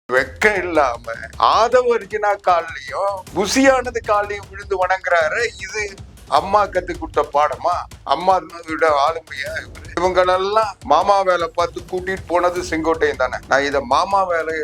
வெக்கம் இல்லாம ஆதவர்ஜினா கால்லயும் புசியானது காலையும் விழுந்து வணங்குறாரு. இது அம்மா கத்து கொடுத்த பாடமா? அம்மா ஆளுமையா? இவங்களெல்லாம் மாமா வேலை பார்த்து கூட்டிட்டு போனது செங்கோட்டையன் தானே. நான் இத மாமா வேலை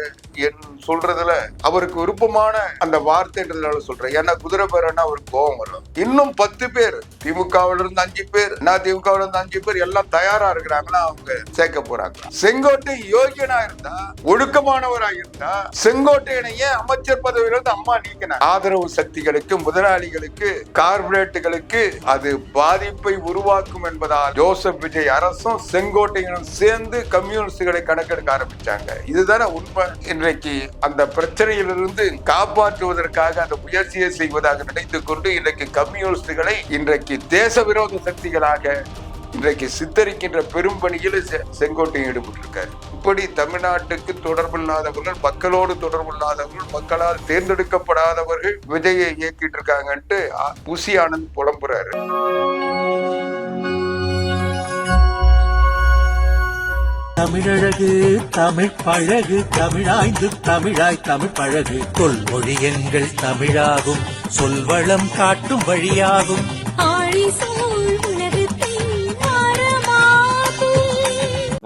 சொல்றதுல அவருக்கு விருப்பமான அந்த வார்த்தைன்றதுனால சொல்றேன். ஏன்னா குதிரை பேரன்னா அவருக்கு கோபம் வரும். இன்னும் 10 பேர் திமுகவில இருந்து 5 பேர், நான் திமுகவில இருந்து 5 பேர் எல்லாம் தயாரா இருக்கிறாங்கன்னா அவங்க சேர்க்க போறாங்க. செங்கோட்டை யோகியனா இருந்தா, ஒழுக்கமானவரா இருந்தா, செங்கோட்டையனையே அமைச்சர் பதவியிலிருந்து அம்மா நீக்கினார். ஆதரவு சக்திகளுக்கு, முதலாளிகளுக்கு, கார்பரேட்டுகளுக்கு அது பாதிப்பை உருவாக்கும் என்பதால் ஜோசப் விஜய் அரசும் செங்கோட்டையனும் சேர்ந்து கம்யூனிஸ்டுகளை கணக்கெடுக்க ஆரம்பிச்சாங்க. இதுதானே உண்மை. இன்றைக்கு அந்த பிரச்சனையிலிருந்து காப்பாற்றுவதற்காக அந்த முயற்சியை செய்வதாக நினைத்துக் கொண்டு இன்றைக்கு கம்யூனிஸ்டுகளை இன்றைக்கு தேச விரோத சக்திகளாக இன்றைக்கு சித்தரிக்கின்ற பெரும் பணியில் செங்கோட்டையன் ஈடுபட்டிருக்காரு. இப்படி தமிழ்நாட்டுக்கு தொடர்பில்லாதவர்கள், மக்களோடு தொடர்பில்லாதவர்கள், மக்களால் தேர்ந்தெடுக்கப்படாதவர்கள் விஜயை இயக்கிட்டு இருக்காங்கன்ட்டு புசி ஆனந்த் புலம்புறாரு. தமிழழகு தமிழ் பழகு, தமிழாய்ந்து தமிழாய் தமிழ் பழகு, தொல்மொழி எங்கள் தமிழாகும், சொல்வளம் காட்டும் வழியாகும்.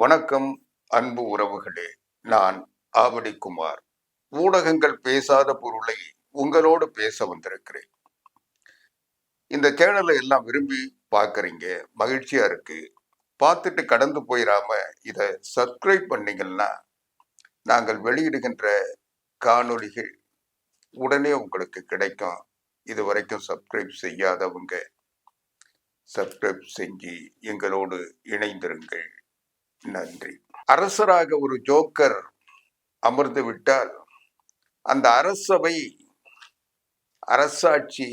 வணக்கம் அன்பு உறவுகளே, நான் ஆவடிக்குமார். ஊடகங்கள் பேசாத பொருளை உங்களோடு பேச வந்திருக்கிறேன். இந்த சேனலை எல்லாம் விரும்பி பார்க்குறீங்க, மகிழ்ச்சியா இருக்கு. பார்த்துட்டு கடந்து போயிடாம இதை சப்ஸ்கிரைப் பண்ணீங்கன்னா நாங்கள் வெளியிடுகின்ற காணொளிகள் உடனே உங்களுக்கு கிடைக்கும். இது வரைக்கும் சப்ஸ்கிரைப் செய்யாதவங்க சப்ஸ்கிரைப் செஞ்சு எங்களோடு இணைந்திருங்கள். நன்றி. அரசராக ஒரு ஜோக்கர் அமர்ந்து விட்டால் அந்த அரசவை, அரசாட்சி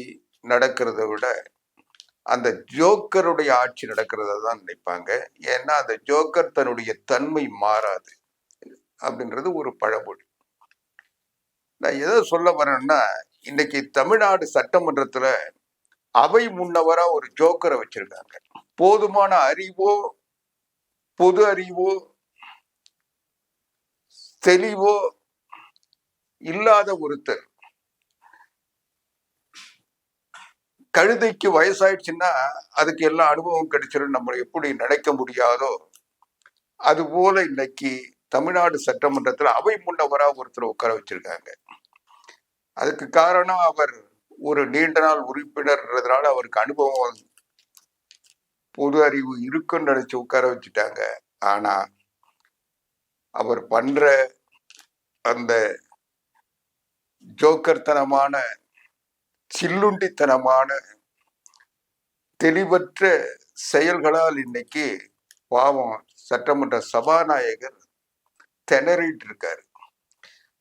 நடக்கிறத விட அந்த ஜோக்கருடைய ஆட்சி நடக்கிறத தான் நினைப்பாங்க. ஏன்னா அந்த ஜோக்கர் தன்னுடைய தன்மை மாறாது அப்படின்றது ஒரு பழமொழி. நான் எதை சொல்ல வரேன்னா, இன்னைக்கு தமிழ்நாடு சட்டமன்றத்துல அவை முன்னவரா ஒரு ஜோக்கரை வச்சிருக்காங்க. போதுமான அறிவோ, பொது அறிவோ, தெளிவோ இல்லாத ஒருத்தர், கழுதைக்கு வயசாயிடுச்சுன்னா அதுக்கு எல்லா அனுபவம் கிடைச்சிடும் நம்ம எப்படி நினைக்க முடியாதோ அது போல இன்னைக்கு தமிழ்நாடு சட்டமன்றத்தில் அவை முன்னவரா ஒருத்தர் உட்கார வச்சிருக்காங்க. அதுக்கு காரணம் அவர் ஒரு நீண்ட நாள் உறுப்பினர்ன்றதுனால அவருக்கு அனுபவம், பொது அறிவு இருக்குன்னு நினைச்சு உட்கார வச்சுட்டாங்க. ஆனா அவர் பண்ற அந்த ஜோக்கர்த்தனமான, சில்லுண்டித்தனமான, தெளிவற்ற செயல்களால் இன்னைக்கு பாவம் சட்டமன்ற சபாநாயகர் திணறிட்டு இருக்காரு.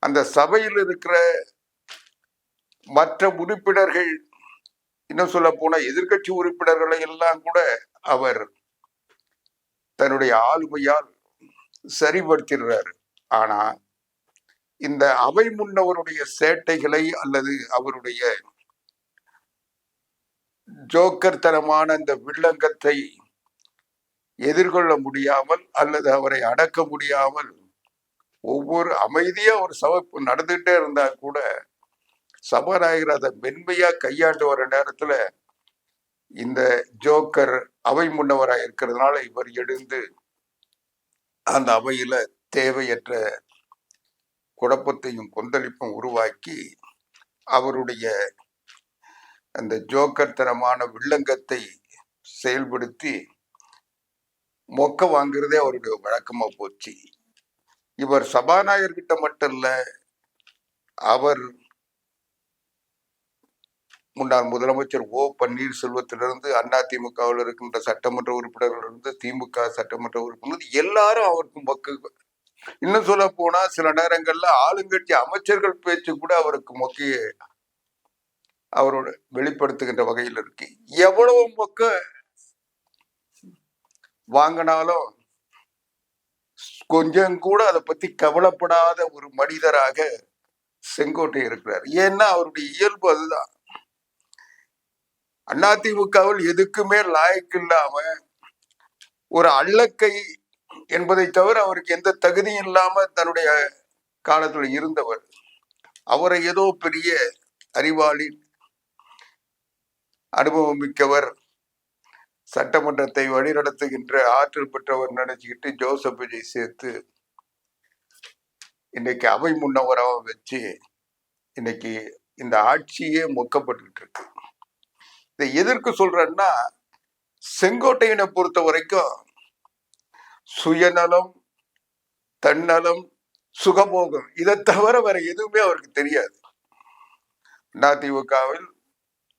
அந்த சபையில் இருக்கிற மற்ற உறுப்பினர்கள், இன்னும் சொல்ல போன எதிர்கட்சி உறுப்பினர்களை எல்லாம் கூட அவர் தன்னுடைய ஆளுமையால் சரிபடுத்திடுறாரு. ஆனா இந்த அவை முன்னவருடைய சேட்டைகளை அல்லது அவருடைய ஜோக்கர்த்தனமான அந்த வில்லங்கத்தை எதிர்கொள்ள முடியாமல் அல்லது அவரை அடக்க முடியாமல் ஒவ்வொரு அமைதியா ஒரு சபை நடந்துகிட்டே இருந்தா கூட சபாநாயகர் அதை மென்மையா கையாண்டு வர நேரத்துல இந்த ஜோக்கர் அவை முன்னவரா இருக்கிறதுனால இவர் எழுந்து அந்த அவையில தேவையற்ற குழப்பத்தையும் கொந்தளிப்பும் உருவாக்கி அவருடைய அந்த ஜோக்கர்த்தனமான வில்லங்கத்தை செயல்படுத்தி மொக்க வாங்குறதே அவருடைய வழக்கமா போச்சு. இவர் சபாநாயகர்கிட்ட மட்டும் இல்ல, அவர் முன்னாள் முதலமைச்சர் ஓ பன்னீர்செல்வத்திலிருந்து, அதிமுகவில் இருக்கின்ற சட்டமன்ற உறுப்பினர்களிலிருந்து, திமுக சட்டமன்ற உறுப்பினர் எல்லாரும் அவருக்கு மொக்க. இன்னும் சொல்ல போனா சில நேரங்கள்ல ஆளுங்கட்சி அமைச்சர்கள் பேச்சு கூட அவருக்கு மொக்கைய அவரோட வெளிப்படுத்துகின்ற வகையில் இருக்கு. எவ்வளவு மொக்க வாங்கினாலும் கொஞ்சம் கூட அதை பத்தி கவலைப்படாத ஒரு மனிதராக செங்கோட்டை இருக்கிறார். ஏன்னா அவருடைய இயல்பு அதுதான். அதிமுகவில் எதுக்குமே லாயக்கு இல்லாம ஒரு அள்ளக்கை என்பதை தவிர அவருக்கு எந்த தகுதியும் இல்லாம தன்னுடைய காலத்துல இருந்தவர். அவரை ஏதோ பெரிய அறிவாளி, அனுபவம் மிக்கவர், சட்டமன்றத்தை வழிநடத்துகின்ற ஆற்றல் பெற்றவர் நினைச்சுக்கிட்டு ஜோசப் விஜய் சேர்த்து இன்னைக்கு அவை முன்னவராக வச்சு இன்னைக்கு இந்த ஆட்சியே மொக்கப்பட்டு இருக்கு. இதை எதற்கு சொல்றேன்னா, செங்கோட்டையனை பொறுத்த வரைக்கும் சுயநலம், தன்னலம், சுகபோகம் இதை தவிர வேற எதுவுமே அவருக்கு தெரியாது. அதிமுகவில்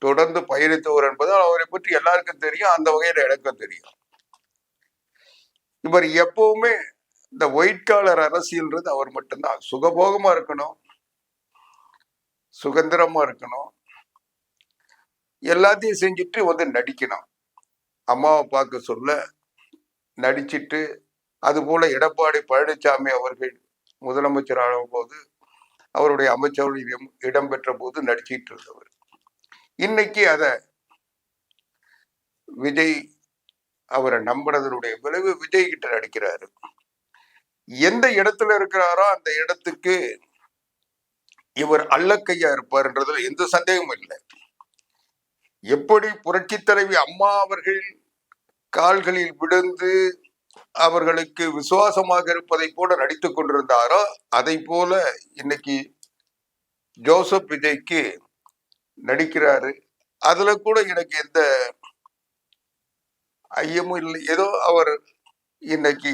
தொடர்ந்து பயணித்தவர் என்பதால் அவரை பற்றி எல்லாருக்கும் தெரியும். அந்த வகையில எனக்கும் தெரியும். இவர் எப்பவுமே இந்த ஒயிட் காலர் அரசியல்ன்றது அவர் மட்டும்தான். சுகபோகமா இருக்கணும், சுதந்திரமா இருக்கணும், எல்லாத்தையும் செஞ்சுட்டு வந்து நடிக்கணும். அம்மாவை பார்க்க சொல்ல நடிச்சிட்டு, அது போல எடப்பாடி பழனிசாமி அவர்கள் முதலமைச்சர் ஆன போது அவருடைய அமைச்சர்கள் இடம்பெற்ற போது நடிச்சிட்டு இருந்தவர். இன்னைக்கு அத விஜய் அவரை நம்பினதனுடைய விளைவு விஜய் கிட்ட நடிக்கிறாரு. எந்த இடத்துல இருக்கிறாரோ அந்த இடத்துக்கு இவர் அல்லக்கையா இருப்பார்ன்றதுல எந்த சந்தேகமும் இல்லை. எப்படி புரட்சி தலைவி அம்மா அவர்கள் கால்களில் விழுந்து அவர்களுக்கு விசுவாசமாக இருப்பதை போல நடித்துக் கொண்டிருந்தாரோ அதை போல இன்னைக்கு ஜோசப் விஜய்க்கு நடிக்கிறாரு. அதுல கூட எனக்கு எந்த ஐயமும் இல்லை. ஏதோ அவர் இன்னைக்கு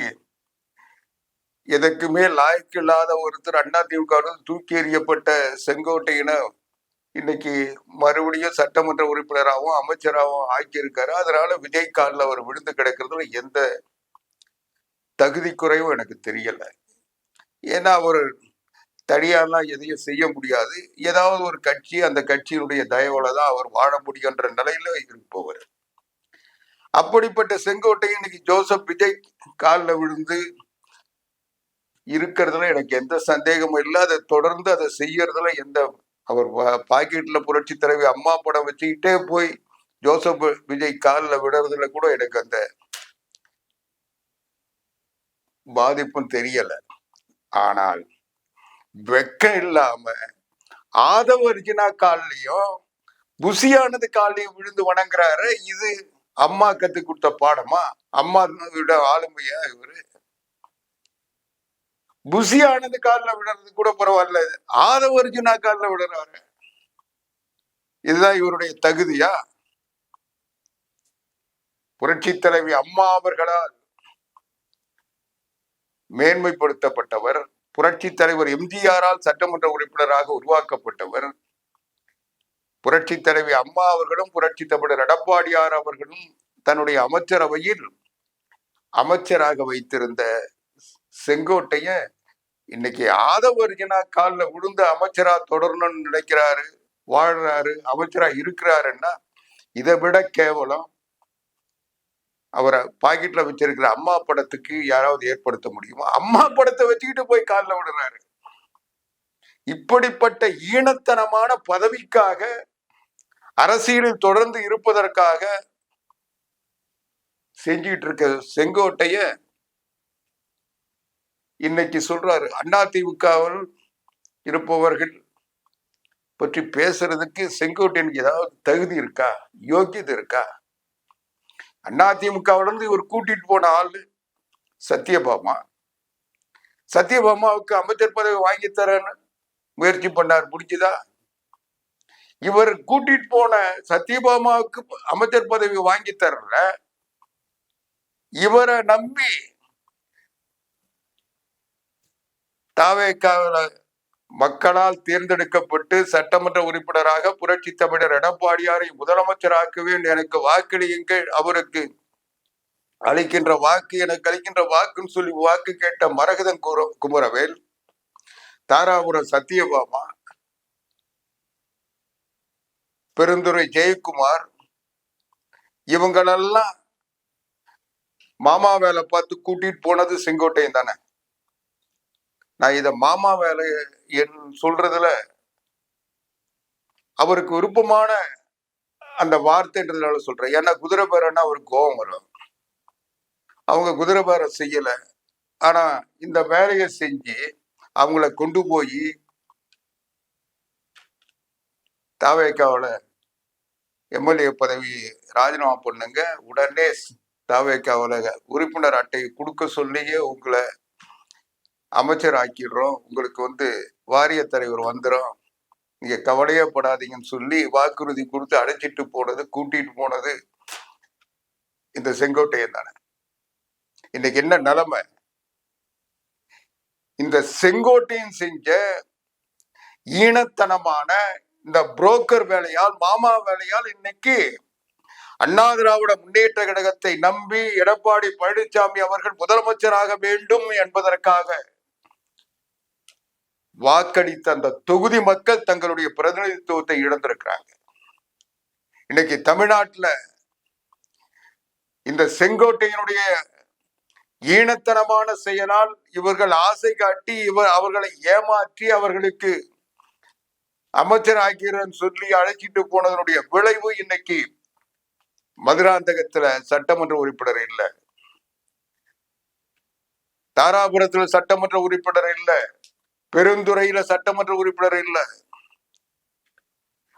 எதற்குமே லாய்க்கு இல்லாத ஒருத்தர் அதிமுக தூக்கி எறியப்பட்ட செங்கோட்டையினை இன்னைக்கு மறுபடியும் சட்டமன்ற உறுப்பினராகவும் அமைச்சராகவும் ஆக்கியிருக்காரு. அதனால விஜய் காலில் அவர் விழுந்து கிடக்கிறதுல எந்த தகுதி குறைவும் எனக்கு தெரியல. ஏன்னா அவர் தனியாலாம் எதையும் செய்ய முடியாது. ஏதாவது ஒரு கட்சி, அந்த கட்சியினுடைய தயவுல தான் அவர் வாழ முடியுன்ற நிலையில இருப்பவர். அப்படிப்பட்ட செங்கோட்டை இன்னைக்கு ஜோசப் விஜய் காலில் விழுந்து இருக்கிறதுல எனக்கு எந்த சந்தேகமும் இல்லை. அதை தொடர்ந்து அதை செய்யறதுல எந்த அவர் பாக்கெட்ல புரட்சி தலைவி அம்மா படம் வச்சுக்கிட்டே போய் ஜோசப் விஜய் காலில் விடுறதுல கூட எனக்கு அந்த பாதிப்பும் தெரியல. ஆனால் வெக்கம் இல்லாம ஆதவ அர்ஜுனா கால்லயும் புசியானது காலையும் விழுந்து வணங்குறாரு. இது அம்மா கத்து கொடுத்த பாடமா? அம்மா ஆளுமையா இவரு? புசியானது காலில் விடுறது கூட பரவாயில்ல, ஆதவ அர்ஜுனா காலில் விடுறாரு. இதுதான் இவருடைய தகுதியா? புரட்சி தலைவி அம்மா அவர்களால் மேன்மைப்படுத்தப்பட்டவர், புரட்சி தலைவர் எம்ஜிஆரால் சட்டமன்ற உறுப்பினராக உருவாக்கப்பட்டவர். புரட்சி தலைவி அம்மா அவர்களும் புரட்சி தமிழர் எடப்பாடியார் அவர்களும் தன்னுடைய அமைச்சரவையில் அமைச்சராக வைத்திருந்த செங்கோட்டைய இன்னைக்கு ஆதவ அர்ஜுனா காலில் விழுந்த அமைச்சரா தொடரணும்னு நினைக்கிறாரு, வாழ்றாரு, அமைச்சரா இருக்கிறாருன்னா இதை விட கேவலம் அவரை பாக்கெட்ல வச்சிருக்கிற அம்மா படத்துக்கு யாராவது ஏற்படுத்த முடியுமா? அம்மா படத்தை வச்சுக்கிட்டு போய் காலில் விடுறாரு. இப்படிப்பட்ட ஈனத்தனமான பதவிக்காக, அரசியலில் தொடர்ந்து இருப்பதற்காக செஞ்சிட்டு இருக்க செங்கோட்டைய இன்னைக்கு சொல்றாரு, அதிமுகவில் இருப்பவர்கள் பற்றி பேசுறதுக்கு செங்கோட்டையனுக்கு ஏதாவது தகுதி இருக்கா, யோக்கியது இருக்கா? அதிமுகவிலிருந்து இவர் கூட்டிட்டு போன ஆளு சத்யபாமா. சத்யபாமாவுக்கு அமைச்சர் பதவி வாங்கி தரன்னு முயற்சி பண்ணார், முடிஞ்சுதா? இவர் கூட்டிட்டு போன சத்யபாமாவுக்கு அமைச்சர் பதவி வாங்கி தரல, இவரை நம்பி தாவேக்காவில மக்களால் தேர்ந்தெடுக்கப்பட்டு சட்டமன்ற உறுப்பினராக புரட்சி தமிழர் எடப்பாடியாரை முதலமைச்சராக்குவேன், எனக்கு வாக்களியுங்கள், அவருக்கு அளிக்கின்ற வாக்கு எனக்கு அளிக்கின்ற வாக்குன்னு சொல்லி வாக்கு கேட்ட மரகதன் குமரவேல், தாராபுரம் சத்யபாமா, பெருந்துறை ஜெயக்குமார், இவங்களெல்லாம் மாமா வேலை பார்த்து கூட்டிட்டு போனது செங்கோட்டையன் தானே. நான் இத மாமா வேலை சொல்றதுல அவருக்கு விருப்பமான அந்த வார்த்தைன்றதுனால சொல்றேன். ஏன்னா குதிரை பேரன்னா அவருக்கு கோபம் வரும். அவங்க குதிரை பேரம் செய்யல, ஆனா இந்த வேலையை செஞ்சு அவங்கள கொண்டு போய் தாவேக்காவில் எம்எல்ஏ பதவி ராஜினாமா பண்ணுங்க, உடனே தாவேக்காவில் உறுப்பினர் அட்டையை கொடுக்க சொல்லியே உங்களை அமைச்சர் ஆக்கிடுறோம், உங்களுக்கு வாரிய தலைவர் வந்துடும், நீங்க கவலையே படாதீங்கன்னு சொல்லி வாக்குறுதி கொடுத்து அழைச்சிட்டு போனது, கூட்டிட்டு போனது இந்த செங்கோட்டையன் தானே. இன்னைக்கு என்ன நிலைமை? இந்த செங்கோட்டையன் செஞ்ச ஈனத்தனமான இந்த புரோக்கர் வேலையால், மாமா வேலையால் இன்னைக்கு அண்ணா திராவிட முன்னேற்ற கழகத்தை நம்பி எடப்பாடி பழனிசாமி அவர்கள் முதலமைச்சராக வேண்டும் என்பதற்காக வாக்களித்த அந்த தொகுதி மக்கள் தங்களுடைய பிரதிநிதித்துவத்தை இழந்திருக்கிறாங்க. இன்னைக்கு தமிழ்நாட்டில் இந்த செங்கோட்டையினுடைய ஈனத்தனமான செயலால் இவர்கள் ஆசை காட்டி அவர்களை ஏமாற்றி அவர்களுக்கு அமைச்சர் ஆக்கிறேன்னு சொல்லி அழைச்சிட்டு போனதனுடைய விளைவு இன்னைக்கு மதுராந்தகத்துல சட்டமன்ற உறுப்பினர் இல்ல, தாராபுரத்துல சட்டமன்ற உறுப்பினர் இல்ல, பெருந்துறையில சட்டமன்ற உறுப்பினர் இல்ல,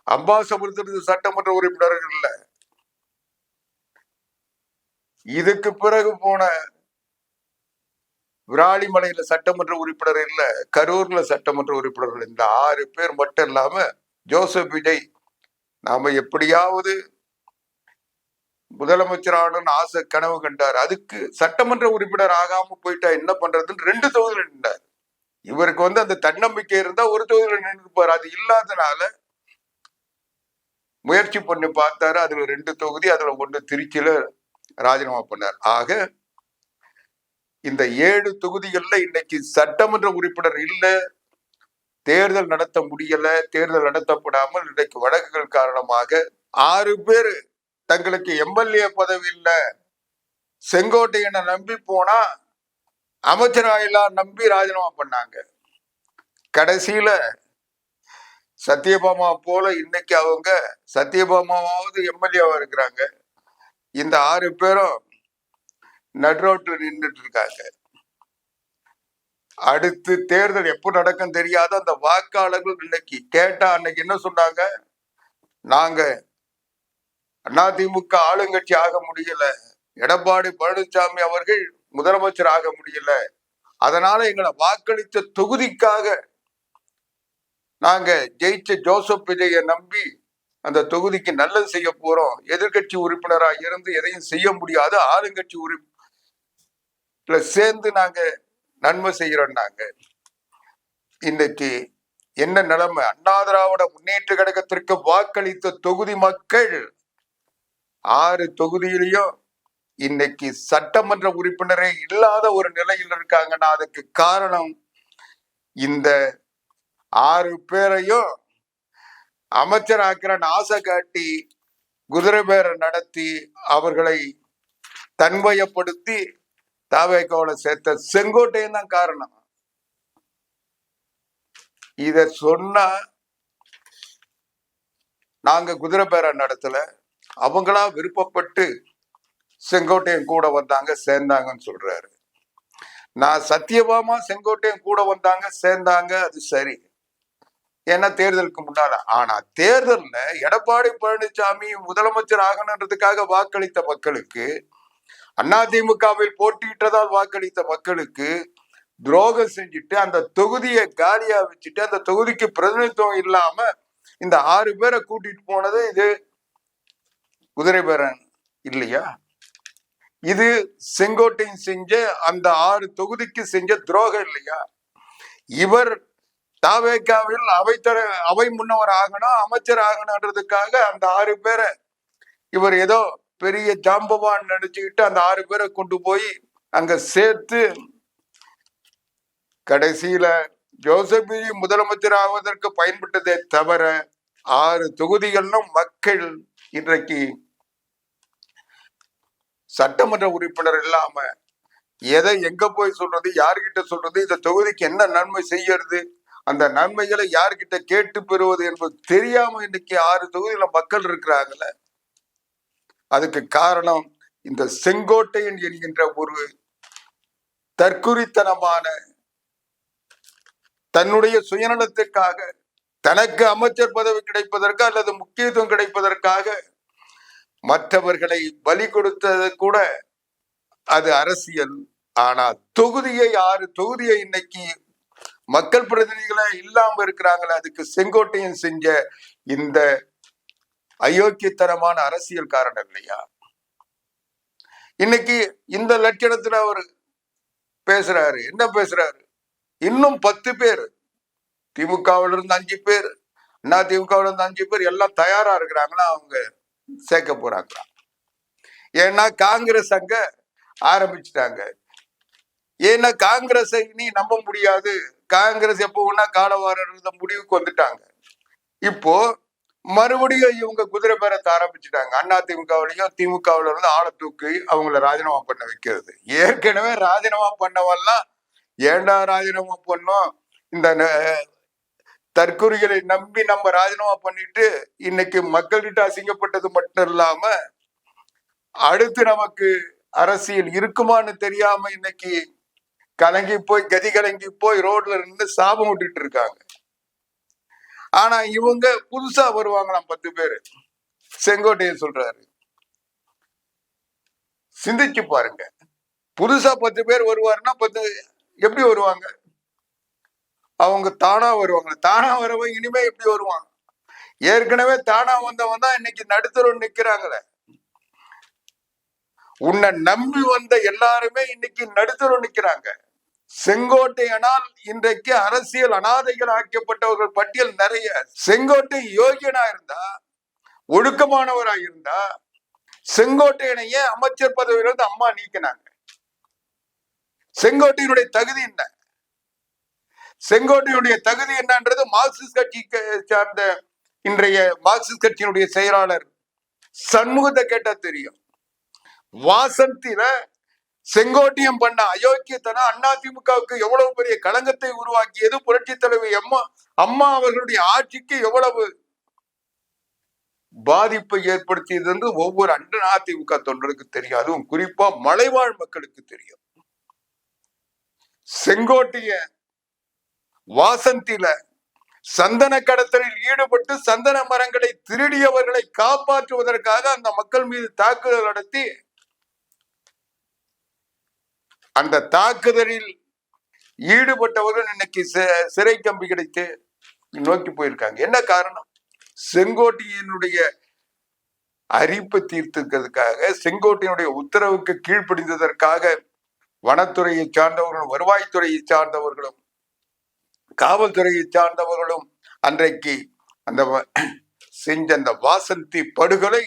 அம்பாசமுத்திரத்தில் சட்டமன்ற உறுப்பினர்கள் இல்ல, இதுக்கு பிறகு போன விராலிமலையில சட்டமன்ற உறுப்பினர் இல்ல, கரூர்ல சட்டமன்ற உறுப்பினர்கள், இந்த 6 பேர் மட்டும் இல்லாம ஜோசப் விஜய் நாம எப்படியாவது முதலமைச்சரான ஆசை கனவு கண்டார், அதுக்கு சட்டமன்ற உறுப்பினர் ஆகாம போயிட்டா என்ன பண்றதுன்னு 2 தொகுதியில் நின்றார். இவருக்கு அந்த தன்னம்பிக்கை இருந்தா ஒரு தொகுதியில் நின்றுப்பாரு, அது இல்லாதனால முயற்சி பண்ணி பார்த்தாரு, அதுல 2 தொகுதி, அதுல 1 திருச்சியில ராஜினாமா பண்ணார். ஆக இந்த 7 தொகுதிகள்ல இன்னைக்கு சட்டமன்ற உறுப்பினர் இல்ல, தேர்தல் நடத்த முடியல, தேர்தல் நடத்தப்படாமல் இன்னைக்கு வழக்குகள் காரணமாக 6 பேர் தங்களுக்கு எம்எல்ஏ பதவி இல்ல, செங்கோட்டையனை நம்பி போனா அமைச்சராயெல்லாம் நம்பி ராஜினாமா பண்ணாங்க. கடைசியில சத்யபாமா போல இன்னைக்கு அவங்க சத்யபாமாவது எம்எல்ஏவா இருக்கிறாங்க. இந்த 6 பேரும் நடுரோட்ல நின்றுட்டு இருக்காங்க. அடுத்து தேர்தல் எப்போ நடக்கும் தெரியாத அந்த வாக்காளர்கள் இன்னைக்கு கேட்டா அன்னைக்கு என்ன சொன்னாங்க, நாங்க அதிமுக ஆளுங்கட்சி ஆக முடியல, எடப்பாடி பழனிசாமி அவர்கள் முதலமைச்சர் ஆக முடியல, அதனால எங்களை வாக்களித்த தொகுதிக்காக நாங்க ஜெயிச்ச ஜோசப் விஜயை நம்பி அந்த தொகுதிக்கு நல்லது செய்ய போறோம், எதிர்கட்சி உறுப்பினராக இருந்து எதையும் செய்ய முடியாத ஆளுங்கட்சி உறுப்பினர் சேர்ந்து நாங்க நன்மை செய்யறோம்னாங்க. இன்னைக்கு என்ன நிலைமை? அண்ணா திராவிட முன்னேற்ற கழகத்திற்கு வாக்களித்த தொகுதி மக்கள் 6 தொகுதியிலையும் இன்னைக்கு சட்டமன்ற உறுப்பினரே இல்லாத ஒரு நிலையில் இருக்காங்கன்னா அதுக்கு காரணம் இந்த 6 பேரையும் அமைச்சராக்கிறன்னு ஆசை காட்டி குதிரை பேரை நடத்தி அவர்களை தன்வயப்படுத்தி தாவேக்காவுல சேர்த்த செங்கோட்டையன் தான் காரணம். இத சொன்னா நாங்க குதிரை பேரை நடத்தல, அவங்களா விருப்பப்பட்டு செங்கோட்டையன் கூட வந்தாங்க சேர்ந்தாங்கன்னு சொல்றாரு. நான் சத்தியபாமா செங்கோட்டையன் கூட வந்தாங்க சேர்ந்தாங்க, அது சரி, ஏன்னா தேர்தலுக்கு முன்னால. ஆனா தேர்தல்ல எடப்பாடி பழனிசாமி முதலமைச்சர் ஆகணுன்றதுக்காக வாக்களித்த மக்களுக்கு, அதிமுகவில் போட்டியிட்டதால் வாக்களித்த மக்களுக்கு துரோகம் செஞ்சுட்டு அந்த தொகுதியை காலியா வச்சுட்டு அந்த தொகுதிக்கு பிரதிநிதித்துவம் இல்லாம இந்த 6 பேரை கூட்டிட்டு போனது இது குதிரை பேரன் இல்லையா? இது செங்கோட்டையன் செஞ்ச அந்த 6 தொகுதிக்கு செஞ்ச துரோகம் இல்லையா? இவர் தாவேக்காவில் அவை முன்னவர் ஆகணும், அமைச்சர் ஆகணும்ன்றதுக்காக அந்த 6 பேரை இவர் ஏதோ பெரிய ஜாம்பவான் நினைச்சுக்கிட்டு அந்த 6 பேரை கொண்டு போய் அங்க சேர்த்து கடைசியில ஜோசப் முதலமைச்சர் ஆவதற்கு பயன்பட்டதே தவிர 6 தொகுதிகளிலும் மக்கள் இன்றைக்கு சட்டமன்ற உறுப்பினர் இல்லாம எதை எங்க போய் சொல்றது, யார்கிட்ட சொல்றது, இந்த தொகுதிக்கு என்ன நன்மை செய்யறது, அந்த நன்மைகளை யார்கிட்ட கேட்டு பெறுவது என்பது தெரியாம இன்னைக்கு 6 தொகுதியில மக்கள் இருக்கிறாங்கல்ல. அதுக்கு காரணம் இந்த செங்கோட்டையன் என்கின்ற ஒரு தற்குறித்தனமான தன்னுடைய சுயநலத்துக்காக, தனக்கு அமைச்சர் பதவி கிடைப்பதற்கு அல்லது முக்கியத்துவம் கிடைப்பதற்காக மற்றவர்களை பலி கொடுத்தது கூட அது அரசியல். ஆனா தொகுதியை இன்னைக்கு மக்கள் பிரதிநிதிகளே இல்லாம இருக்கிறாங்களே, அதுக்கு செங்கோட்டையன் செஞ்ச இந்த அயோக்கியத்தனமான அரசியல் காரணம் இல்லையா? இன்னைக்கு இந்த லட்சணத்துல அவர் பேசுறாரு. என்ன பேசுறாரு? இன்னும் 10 பேர், திமுகவில் இருந்து 5 பேர், அதிமுகவில் இருந்து 5 பேர் எல்லாம் தயாரா இருக்கிறாங்களா அவங்க சேர்க்க போறாங்களா? ஏன்னா காங்கிரஸ் அங்க ஆரம்பிச்சுட்டாங்க. ஏன்னா காங்கிரஸை இனி நம்ப முடியாது. காங்கிரஸ் எப்போ ஒன்னா காலவாரம் இருந்த முடிவுக்கு வந்துட்டாங்க. இப்போ மறுபடியும் இவங்க குதிரை பேரத்தை ஆரம்பிச்சுட்டாங்க. அதிமுகவிலையும் திமுகவில இருந்து ஆளை தூக்கி அவங்கள ராஜினாமா பண்ண வைக்கிறது. ஏற்கனவே ராஜினாமா பண்ணவெல்லாம் ஏண்டா ராஜினாமா பண்ணோம், இந்த தற்கொலைகளை நம்பி நம்ம ராஜினாமா பண்ணிட்டு இன்னைக்கு மக்கள்கிட்ட அசிங்கப்பட்டது மட்டும் இல்லாம அடுத்து நமக்கு அரசியல் இருக்குமான்னு தெரியாம இன்னைக்கு கதி கலங்கி போய் ரோட்ல இருந்து சாபம் விட்டுட்டு இருக்காங்க. ஆனா இவங்க புதுசா வருவாங்களாம் 10 பேரு. செங்கோட்டையன் சொல்றாரு. சிந்திச்சு பாருங்க, புதுசா 10 பேர் வருவாருன்னா 10 எப்படி வருவாங்க? அவங்க தானா வருவாங்க. தானா வரவங்க இனிமே எப்படி வருவாங்க? ஏற்கனவே தானா வந்தவன் தான் இன்னைக்கு நடுத்தரம் நிக்கிறாங்களே. உன்னை நம்பி வந்த எல்லாருமே இன்னைக்கு நடுத்தரம் நிக்கிறாங்க. செங்கோட்டையனால் இன்றைக்கு அரசியல் அனாதைகள் ஆக்கப்பட்டவர்கள் பட்டியல் நிறைய. செங்கோட்டை யோகியனா இருந்தா, ஒழுக்கமானவரா இருந்தா, செங்கோட்டையனையே அமைச்சர் பதவியிலிருந்து அம்மா நீக்கினாங்க. செங்கோட்டையனுடைய தகுதி என்ன? செங்கோட்டையுடைய தகுதி என்னன்றது மார்க்சிஸ்ட் கட்சி சார்ந்த இன்றைய மார்க்சிஸ்ட் கட்சியினுடைய செயலாளர் சண்முகத்தை கேட்டா தெரியும். வாசந்தில செங்கோட்டையம் பண்ண அயோக்கியத்தனம் அதிமுகவுக்கு எவ்வளவு பெரிய களங்கத்தை உருவாக்கியது, புரட்சி தலைவி அம்மா அவர்களுடைய ஆட்சிக்கு எவ்வளவு பாதிப்பை ஏற்படுத்தியது என்று ஒவ்வொரு அதிமுக தொண்டருக்கு தெரியும். அதுவும் குறிப்பா மலைவாழ் மக்களுக்கு தெரியும். செங்கோட்டைய வாசந்தில சந்தன கடத்தலில் ஈடுபட்டு சந்தன மரங்களை திருடியவர்களை காப்பாற்றுவதற்காக அந்த மக்கள் மீது தாக்குதல் நடத்தி அந்த தாக்குதலில் ஈடுபட்டவர்கள் இன்னைக்கு சிறை கம்பி கிடைத்து நோக்கி போயிருக்காங்க. என்ன காரணம்? செங்கோட்டையனுடைய அரிப்பு தீர்த்துக்கிறதுக்காக, செங்கோட்டையனுடைய உத்தரவுக்கு கீழ்ப்படிந்ததற்காக வனத்துறையை சார்ந்தவர்களும் வருவாய்த்துறையை சார்ந்தவர்களும் காவல்துறையை சார்ந்தவர்களும் அன்றைக்கு அந்த செஞ்ச அந்த வாசந்தி படுகொலை,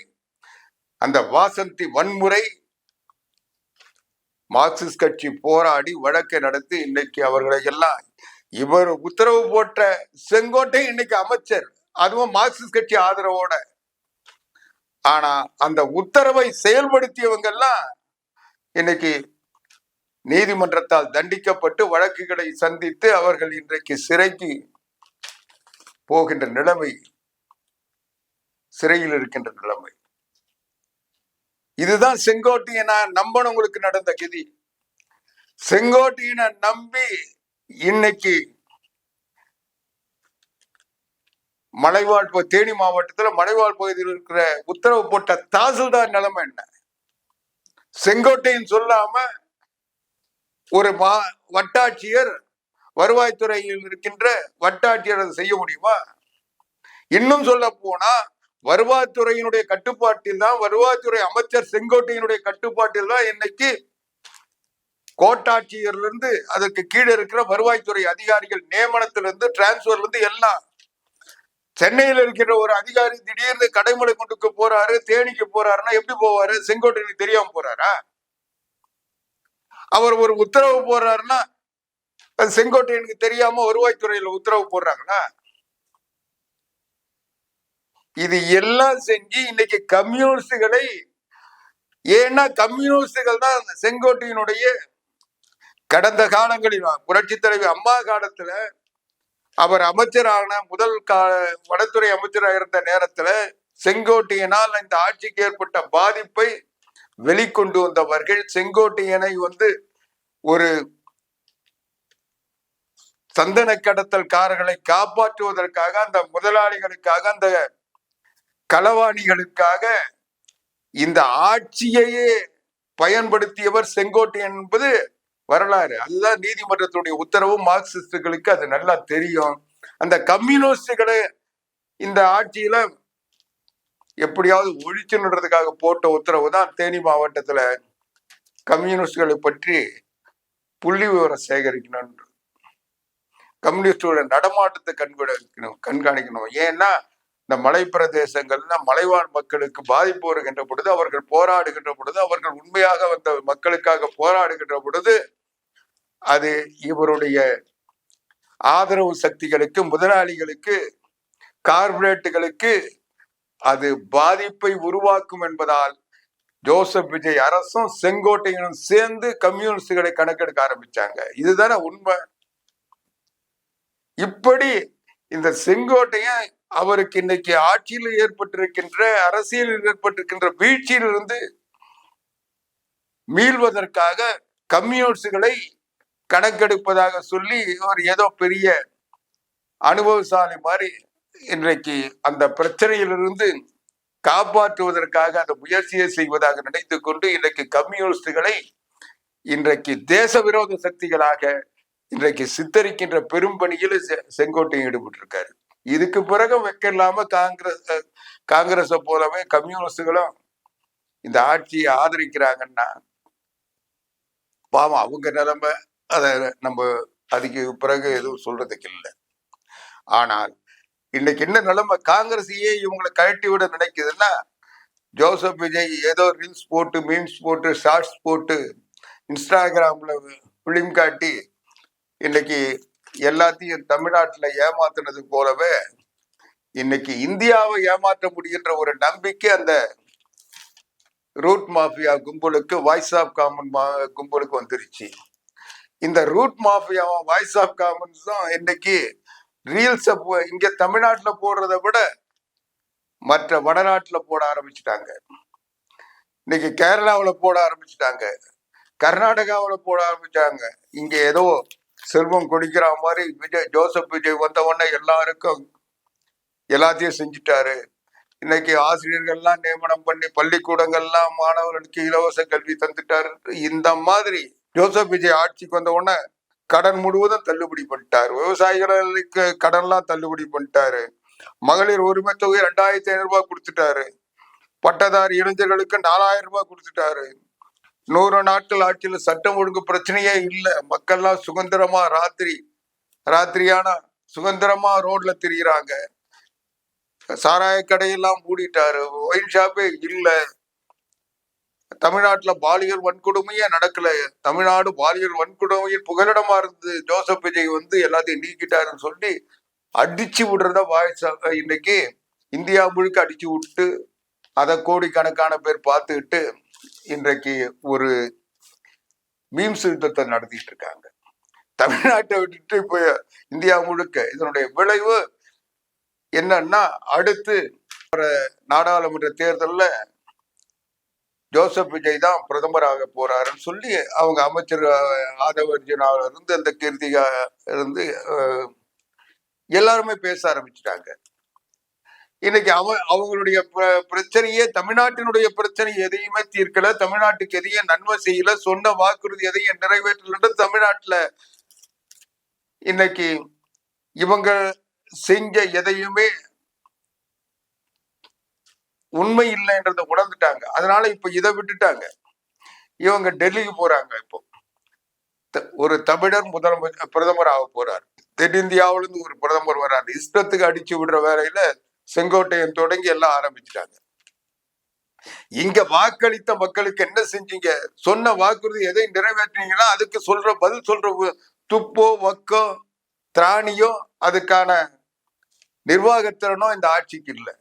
அந்த வாசந்தி வன்முறை, மார்க்சிஸ்ட் கட்சி போராடி வழக்கை நடத்தி இன்னைக்கு அவர்களை எல்லாம் இவர் உத்தரவு போட்ட செங்கோட்டை இன்னைக்கு அமைச்சர், அதுவும் மார்க்சிஸ்ட் கட்சி ஆதரவோட. ஆனா அந்த உத்தரவை செயல்படுத்தியவங்க எல்லாம் இன்னைக்கு நீதிமன்றத்தால் தண்டிக்கப்பட்டு வழக்குகளை சந்தித்து அவர்கள் இன்றைக்கு சிறைக்கு போகின்ற நிலைமை, சிறையில் இருக்கின்ற நிலைமை. இதுதான் செங்கோட்டையனை நம்பனவங்களுக்கு நடந்த கதி. செங்கோட்டையனை நம்பி இன்னைக்கு மலைவாழ் தேனி மாவட்டத்தில் மலைவாழ் பகுதியில் இருக்கிற உத்தரவு போட்ட தாசில்தார் நிலைமை என்ன? செங்கோட்டையன் சொல்லாம ஒரு வட்டாட்சியர், வருவாய்த்துறையில் இருக்கின்ற வட்டாட்சியர் அதை செய்ய முடியுமா? இன்னும் சொல்ல போனா வருவாய்த்துறையினுடைய கட்டுப்பாட்டில் தான், வருவாய்த்துறை அமைச்சர் செங்கோட்டையினுடைய கட்டுப்பாட்டில் தான் இன்னைக்கு கோட்டாட்சியர்ல இருந்து அதற்கு கீழே இருக்கிற வருவாய்த்துறை அதிகாரிகள் நியமனத்திலிருந்து டிரான்ஸ்பர்ல இருந்து எல்லாம். சென்னையில் இருக்கிற ஒரு அதிகாரி திடீர்னு கடைமலை கொண்டுக்கு போறாரு, தேனிக்கு போறாருன்னா எப்படி போவாரு? செங்கோட்டையனுக்கு தெரியாம போறாரா? அவர் ஒரு உத்தரவு போடுறாருன்னா அது செங்கோட்டையனுக்கு தெரியாம வருவாய்த்துறையில உத்தரவு போடுறாங்களா? இது எல்லாம் செஞ்சு இன்னைக்கு கம்யூனிஸ்டுகளை, ஏன்னா கம்யூனிஸ்டுகள் தான் செங்கோட்டையினுடைய கடந்த காலங்களில் புரட்சி தலைவி அம்மா காலத்துல அவர் அமைச்சரான முதல் வனத்துறை அமைச்சராக இருந்த நேரத்துல செங்கோட்டையனால் இந்த ஆட்சிக்கு ஏற்பட்ட பாதிப்பை வெளிக்கொண்டு வந்தவர்கள். செங்கோட்டையனை ஒரு சந்தன கடத்தல்காரர்களை காப்பாற்றுவதற்காக, அந்த முதலாளிகளுக்காக, அந்த களவாணிகளுக்காக இந்த ஆட்சியையே பயன்படுத்தியவர் செங்கோட்டையன் என்பது வரலாறு. அதுதான் நீதிமன்றத்துடைய உத்தரவு. மார்க்சிஸ்டுகளுக்கு அது நல்லா தெரியும். அந்த கம்யூனிஸ்டுகளை இந்த ஆட்சியில எப்படியாவது ஒழிச்சுன்றதுக்காக போட்ட உத்தரவு தான் தேனி மாவட்டத்துல கம்யூனிஸ்டுகளை பற்றி புள்ளி விவரம் சேகரிக்கணும், கம்யூனிஸ்டோட நடமாட்டத்தை கண்காணிக்கணும். ஏன்னா இந்த மலை பிரதேசங்கள்ல மலைவாழ் மக்களுக்கு பாதிப்பு வருகின்ற பொழுது, அவர்கள் போராடுகின்ற பொழுது, அவர்கள் உண்மையாக வந்த மக்களுக்காக போராடுகின்ற பொழுது, அது இவருடைய ஆதரவு சக்திகளுக்கு, முதலாளிகளுக்கு, கார்பரேட்டுகளுக்கு அது பாதிப்பை உருவாக்கும் என்பதால் ஜோசப் விஜய் அரசும் செங்கோட்டையனும் சேர்ந்து கம்யூனிஸ்டுகளை கணக்கெடுக்க ஆரம்பிச்சாங்க. இதுதானே உண்மை. இப்படி இந்த செங்கோட்டையன் அவருக்கு இன்னைக்கு ஆட்சியில் ஏற்பட்டிருக்கின்ற, அரசியலில் ஏற்பட்டிருக்கின்ற வீழ்ச்சியிலிருந்து மீள்வதற்காக கம்யூனிஸ்டுகளை கணக்கெடுப்பதாக சொல்லி அவர் ஏதோ பெரிய அனுபவசாலி மாதிரி இன்றைக்கு அந்த பிரச்சனையிலிருந்து காப்பாற்றுவதற்காக அந்த முயற்சியை செய்வதாக நினைத்து கொண்டு இன்றைக்கு கம்யூனிஸ்டுகளை இன்றைக்கு தேச விரோத சக்திகளாக இன்றைக்கு சித்தரிக்கின்ற பெரும்பணியில் செங்கோட்டையன் ஈடுபட்டிருக்காரு. இதுக்கு பிறகு வைக்கலாம காங்கிரஸை போலவே கம்யூனிஸ்டுகளும் இந்த ஆட்சியை ஆதரிக்கிறாங்கன்னா பாவம் அவங்க நிலைமை. அதை நம்ம அதுக்கு பிறகு எதுவும் சொல்றதுக்கு இல்லை. ஆனால் இன்னைக்கு என்ன நிலைமை, காங்கிரஸையே இவங்களை கழட்டி விட நினைக்குதுன்னா, ஜோசப் விஜய் ஏதோ ரீல்ஸ் போட்டு, மீம்ஸ் போட்டு, ஷார்ட்ஸ் போட்டு, இன்ஸ்டாகிராம்ல பிலிம் காட்டி இன்னைக்கு எல்லாத்தையும் தமிழ்நாட்டுல ஏமாத்துனது போலவே இன்னைக்கு இந்தியாவை ஏமாற்ற முடிகின்ற ஒரு நம்பிக்கை அந்த ரூட் மாஃபியா கும்பலுக்கு, வாய்ஸ் ஆஃப் காமன் கும்பலுக்கு வந்துருச்சு. இந்த route mafia, voice of commons தான் இன்னைக்கு ரீல்ஸ இங்க தமிழ்நாட்டுல போடுறத விட மற்ற வடநாட்டுல போட ஆரம்பிச்சுட்டாங்க. இன்னைக்கு கேரளாவில் போட ஆரம்பிச்சுட்டாங்க, கர்நாடகாவில் போட ஆரம்பிச்சாங்க. இங்க ஏதோ செல்வம் கொடுக்கிற மாதிரி ஜோசப் விஜய் வந்த உடனே எல்லாருக்கும் எல்லாத்தையும் செஞ்சுட்டாரு. இன்னைக்கு ஆசிரியர்கள்லாம் நியமனம் பண்ணி பள்ளிக்கூடங்கள்லாம் மாணவர்களுக்கு இலவச கல்வி தந்துட்டாரு. இந்த மாதிரி ஜோசப் விஜய் ஆட்சிக்கு வந்த உடனே கடன் முழுவதும் தள்ளுபடி பண்ணிட்டாரு. விவசாயிகளுக்கு கடன்லாம் தள்ளுபடி பண்ணிட்டாரு. மகளிர் உரிமை தொகை 2500 ரூபாய் கொடுத்துட்டாரு. பட்டதாரி இளைஞர்களுக்கு 4000 ரூபாய் கொடுத்துட்டாரு. 100 நாட்கள் ஆட்சியில் சட்டம் ஒழுங்கு பிரச்சனையே இல்லை. மக்கள்லாம் சுதந்திரமா ராத்திரியான சுதந்திரமா ரோட்ல திரியிறாங்க. சாராய கடையெல்லாம் மூடிட்டாரு. ஒயின் ஷாப்பே இல்லை. தமிழ்நாட்டுல பாலியல் வன்கொடுமையே நடக்கல. தமிழ்நாடு பாலியல் வன்கொடுமையில் புகலிடமா இருந்து ஜோசப் விஜய் எல்லாத்தையும் நீக்கிட்டாருன்னு சொல்லி அடிச்சு விடுறத இன்னைக்கு இந்தியா முழுக்க அடிச்சு விட்டு அதை கோடிக்கணக்கான பேர் பார்த்துக்கிட்டு இன்றைக்கு ஒரு மீம்ஸ் யுத்தத்தை நடத்திட்டு இருக்காங்க. தமிழ்நாட்டை விட்டுட்டு இப்ப இந்தியா முழுக்க இதனுடைய விளைவு என்னன்னா, அடுத்து நாடாளுமன்ற தேர்தல்ல ஜோசப் விஜய் தான் பிரதமராக போறாருன்னு சொல்லி அவங்க அமைச்சர் ஆதவர்ஜனாவில இருந்து அந்த கீர்த்திகா இருந்து எல்லாருமே பேச ஆரம்பிச்சுட்டாங்க. இன்னைக்கு அவங்களுடைய பிரச்சனையே, தமிழ்நாட்டினுடைய பிரச்சனை எதையுமே தீர்க்கல, தமிழ்நாட்டுக்கு எதையும் நன்மை செய்யல, சொன்ன வாக்குறுதி எதையும் நிறைவேற்றல. தமிழ்நாட்டுல இன்னைக்கு இவங்க செஞ்ச எதையுமே உண்மை இல்லைன்றத உணர்ந்துட்டாங்க. அதனால இப்ப இதை விட்டுட்டாங்க. இவங்க டெல்லிக்கு போறாங்க. இப்போ ஒரு தமிழர் பிரதமர் ஆக போறாரு. தென்னிந்தியாவில இருந்து ஒரு பிரதமர் வர்றாரு. இஷ்டத்துக்கு அடிச்சு விடுற வேலையில செங்கோட்டையன் தொடங்கி எல்லாம் ஆரம்பிச்சுட்டாங்க. இங்க வாக்களித்த மக்களுக்கு என்ன செஞ்சீங்க? சொன்ன வாக்குறுதி எதை நிறைவேற்றினீங்கன்னா அதுக்கு பதில் சொல்ற துப்போ வக்கோ திராணியோ அதுக்கான நிர்வாகத்திறனோ இந்த ஆட்சிக்கு இல்லை.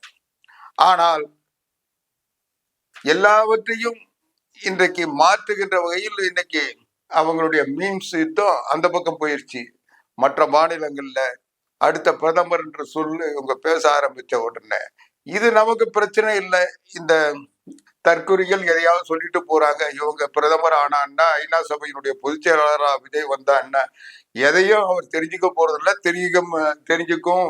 ஆனால் எல்லாவற்றையும் இன்றைக்கு மாற்றுகின்ற வகையில் இன்னைக்கு அவங்களுடைய மீம்ஸ் யுத்தம் அந்த பக்கம் போயிடுச்சு. மற்ற மாநிலங்கள்ல அடுத்த பிரதமர் என்ற சொல்லு இவங்க பேச ஆரம்பிச்ச உடனே இது நமக்கு பிரச்சனை இல்லை. இந்த தற்குறிகள் எதையாவது சொல்லிட்டு போறாங்க. இவங்க பிரதமர் ஆனான்னா, ஐநா சபையினுடைய பொதுச் செயலாளரா விஜய் வந்தான்னா, எதையும் அவர் தெரிஞ்சுக்க போறதில்ல. தெரிஞ்சுக்கும்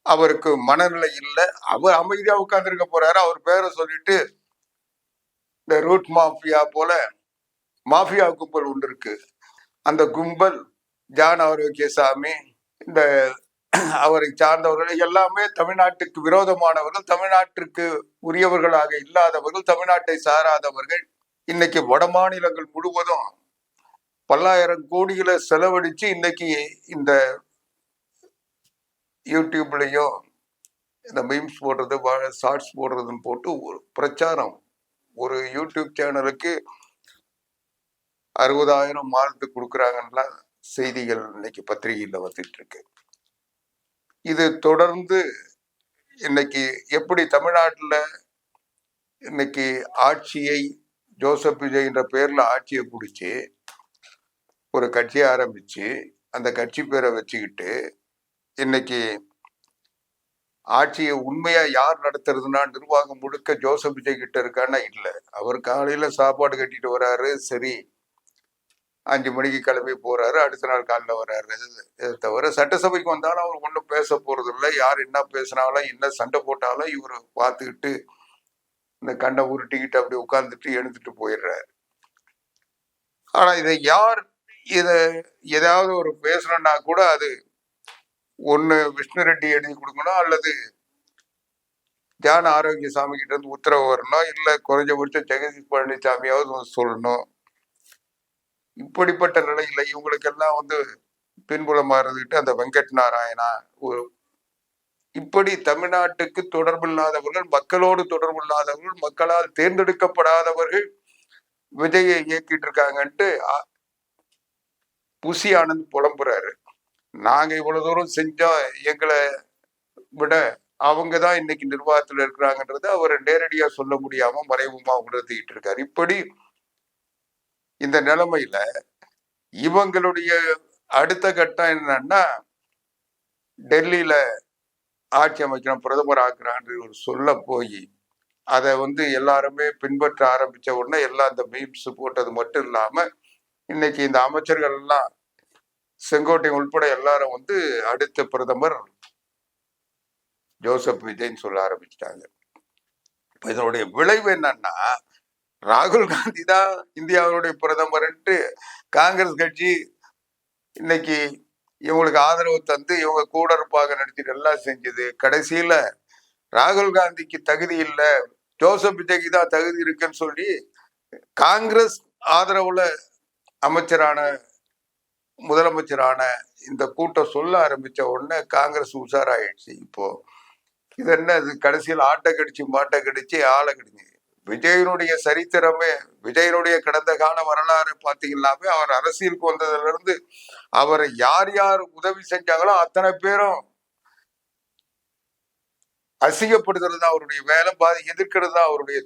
அவருக்கு மனநிலை இல்லை. அவர் அமைதியா உட்கார்ந்துருக்க போறாரு. அவர் பேரை சொல்லிட்டு இந்த ரூட் மாஃபியா போல மாஃபியா கும்பல் ஒன்று இருக்கு. அந்த கும்பல் ஜான் ஆரோக்கியசாமி, இந்த அவரை சார்ந்தவர்கள் எல்லாமே தமிழ்நாட்டுக்கு விரோதமானவர்கள், தமிழ்நாட்டிற்கு உரியவர்களாக இல்லாதவர்கள், தமிழ்நாட்டை சாராதவர்கள். இன்னைக்கு வட மாநிலங்கள் முழுவதும் பல்லாயிரம் கோடிகளை செலவழிச்சு இன்னைக்கு இந்த யூடியூப்லயும் இந்த மீம்ஸ் போடுறது, ஷார்ட்ஸ் போடுறதுன்னு போட்டு ஒரு பிரச்சாரம். ஒரு யூடியூப் சேனலுக்கு 60,000 மாதத்துக்கு கொடுக்குறாங்கன்னா செய்திகள் இன்னைக்கு பத்திரிகையில் வந்துட்டு இருக்கு. இது தொடர்ந்து இன்னைக்கு எப்படி தமிழ்நாட்டில் இன்னைக்கு ஆட்சியை ஜோசப் விஜய் என்ற பேர்ல ஆட்சியை பிடிச்சி ஒரு கட்சியை ஆரம்பிச்சு அந்த கட்சி பேரை வச்சுக்கிட்டு இன்னைக்கு ஆட்சியை உண்மையா யார் நடத்துறதுன்னா நிர்வாகம் முழுக்க ஜோசப் விஜய் கிட்ட இருக்கான்னா இல்லை. அவர் காலையில சாப்பாடு கட்டிட்டு வராரு, சரி 5 மணிக்கு கிளம்பி போறாரு, அடுத்த நாள் காலைல வர்றாரு. இதை தவிர சட்டசபைக்கு வந்தாலும் அவர் ஒன்றும் பேச போறது இல்லை. யார் என்ன பேசினாலும் என்ன சண்டை போட்டாலும் இவர் பார்த்துக்கிட்டு இந்த கண்ணை உருட்டிக்கிட்டு அப்படி உட்கார்ந்துட்டு எழுந்துட்டு போயிடுறாரு. ஆனா இதை ஏதாவது ஒரு பேசணும்னா கூட அது ஒண்ணு விஷ்ணு ரெட்டி எழுதி கொடுக்கணும், அல்லது ஜான் ஆரோக்கியசாமி கிட்ட இருந்து உத்தரவு வரணும், இல்ல குறைஞ்சபட்சம் ஜெகதீஷ் பழனிசாமியாவது சொல்லணும். இப்படிப்பட்ட நிலையில இவங்களுக்கெல்லாம் பின்புலமா இருந்துகிட்டு அந்த வெங்கட் நாராயணா இப்படி தமிழ்நாட்டுக்கு தொடர்பு இல்லாதவர்கள், மக்களோடு தொடர்பு இல்லாதவர்கள், மக்களால் தேர்ந்தெடுக்கப்படாதவர்கள் விஜயை இயக்கிட்டு இருக்காங்கன்ட்டு புசி ஆனந்த் புலம்புறாரு. நாங்க இவ்வளவு தூரம் செஞ்சோம், எங்களை விட அவங்கதான் இன்னைக்கு நிர்வாகத்துல இருக்கிறாங்கன்றது அவர் நேரடியா சொல்ல முடியாம மறைமுகமா உணர்த்திக்கிட்டு இருக்காரு. இப்படி இந்த நிலைமையில இவங்களுடைய அடுத்த கட்டம் என்னன்னா, டெல்லியில ஆட்சி அமைக்கணும், பிரதமர் ஆக்குறான்னு ஒரு சொல்ல போய் அதை எல்லாருமே பின்பற்ற ஆரம்பிச்ச உடனே எல்லாம் இந்த மீம்ஸ் போட்டது மட்டும் இல்லாம இன்னைக்கு இந்த அமைச்சர்கள் எல்லாம் செங்கோட்டை உள்பட எல்லாரும் அடுத்த பிரதமர் ஜோசப் விஜய்ன்னு சொல்ல ஆரம்பிச்சிட்டாங்க. இதனுடைய விளைவு என்னன்னா, ராகுல் காந்தி தான் இந்தியாவுடைய பிரதமர்ன்ட்டு காங்கிரஸ் கட்சி இன்னைக்கு இவங்களுக்கு ஆதரவு தந்து இவங்க கூட இருப்பாக நடிச்சுட்டு எல்லாம் செஞ்சது. கடைசியில ராகுல் காந்திக்கு தகுதி இல்லை, ஜோசப் விஜய்க்கு தான் தகுதி இருக்குன்னு சொல்லி காங்கிரஸ் ஆதரவுல முதலமைச்சரான இந்த கூட்டம் சொல்ல ஆரம்பிச்ச உடனே காங்கிரஸ் உஷாராயிடுச்சு. இப்போ இது என்ன, இது கடைசியில் ஆட்டை கடிச்சு மாட்டை கடிச்சு ஆளை கடிச்சு. விஜயனுடைய சரித்திரமே, விஜயனுடைய கடந்த கால வரலாறு பார்த்தீங்கன்னாவே அவர் அரசியலுக்கு வந்ததுல இருந்து அவரை யார் யார் உதவி செஞ்சாங்களோ அத்தனை பேரும் அசிங்கப்படுத்துறது தான் அவருடைய வேலை, எதிர்க்கிறது தான் அவருடைய